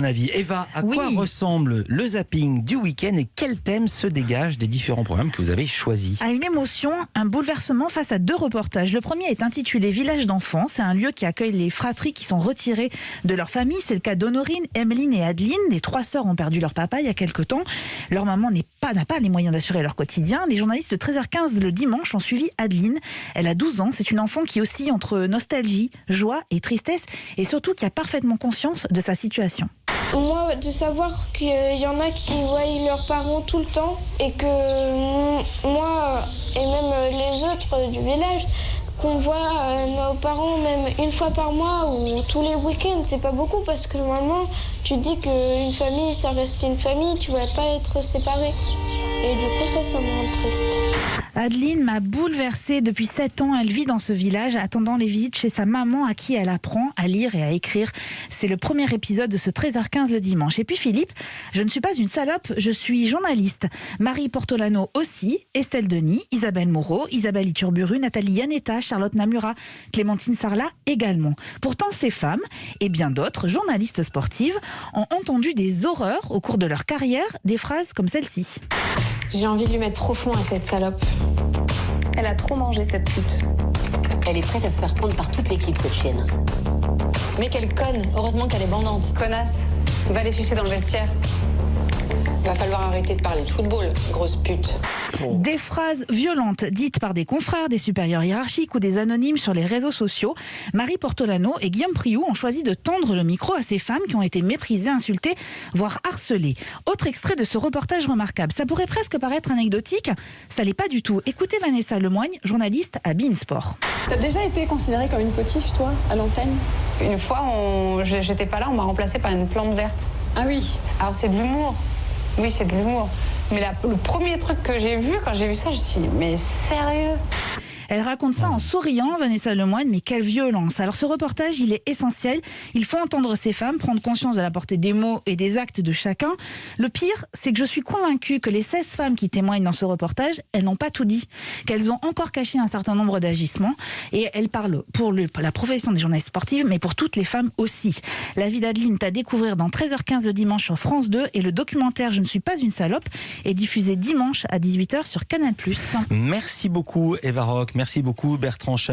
Avis. Eva, à quoi ressemble le zapping du week-end et quel thème se dégage des différents programmes que vous avez choisis? À une émotion, un bouleversement face à deux reportages. Le premier est intitulé Village d'enfants. C'est un lieu qui accueille les fratries qui sont retirées de leur famille. C'est le cas d'Honorine, Emeline et Adeline. Les trois sœurs ont perdu leur papa il y a quelque temps. Leur maman n'a pas les moyens d'assurer leur quotidien. Les journalistes de 13h15 le dimanche ont suivi Adeline. Elle a 12 ans. C'est une enfant qui oscille entre nostalgie, joie et tristesse et surtout qui a parfaitement conscience de sa situation. Moi, de savoir qu'il y en a qui voient leurs parents tout le temps et que moi et même les autres du village, qu'on voit nos parents même une fois par mois ou tous les week-ends, c'est pas beaucoup parce que normalement tu dis qu'une famille ça reste une famille, tu vas pas être séparés. Et du coup ça me rend triste. Adeline m'a bouleversée. Depuis 7 ans, elle vit dans ce village, attendant les visites chez sa maman à qui elle apprend à lire et à écrire. C'est le premier épisode de ce 13h15 le dimanche. Et puis Philippe, je ne suis pas une salope, je suis journaliste. Marie Portolano aussi, Estelle Denis, Isabelle Moreau, Isabelle Iturburu, Nathalie Yanetta, Charlotte Namura, Clémentine Sarlat également. Pourtant, ces femmes, et bien d'autres, journalistes sportives, ont entendu des horreurs au cours de leur carrière, des phrases comme celle-ci. J'ai envie de lui mettre profond à cette salope. Elle a trop mangé, cette pute. Elle est prête à se faire prendre par toute l'équipe, cette chienne. Mais quelle conne, heureusement qu'elle est bandante. Connasse, va les sucer dans le vestiaire. Va falloir arrêter de parler de football, grosse pute. Des phrases violentes dites par des confrères, des supérieurs hiérarchiques ou des anonymes sur les réseaux sociaux. Marie Portolano et Guillaume Priou ont choisi de tendre le micro à ces femmes qui ont été méprisées, insultées, voire harcelées. Autre extrait de ce reportage remarquable. Ça pourrait presque paraître anecdotique, ça l'est pas du tout. Écoutez Vanessa Lemoigne, journaliste à beIN Sport. T'as déjà été considérée comme une potiche, toi, à l'antenne? Une fois, j'étais pas là, on m'a remplacée par une plante verte. Ah oui. Alors c'est de l'humour. Oui, c'est de l'humour. Mais le premier truc que j'ai vu, quand j'ai vu ça, je me suis dit, mais sérieux ? Elle raconte ça en souriant, Vanessa Lemoigne, mais quelle violence. Alors ce reportage, il est essentiel. Il faut entendre ces femmes, prendre conscience de la portée des mots et des actes de chacun. Le pire, c'est que je suis convaincue que les 16 femmes qui témoignent dans ce reportage, elles n'ont pas tout dit, qu'elles ont encore caché un certain nombre d'agissements. Et elles parlent pour la profession des journalistes sportives, mais pour toutes les femmes aussi. La vie d'Adeline est à découvrir dans 13h15 le dimanche sur France 2 et le documentaire Je ne suis pas une salope est diffusé dimanche à 18h sur Canal+. Merci beaucoup Eva Rock. Merci beaucoup Bertrand Chamel.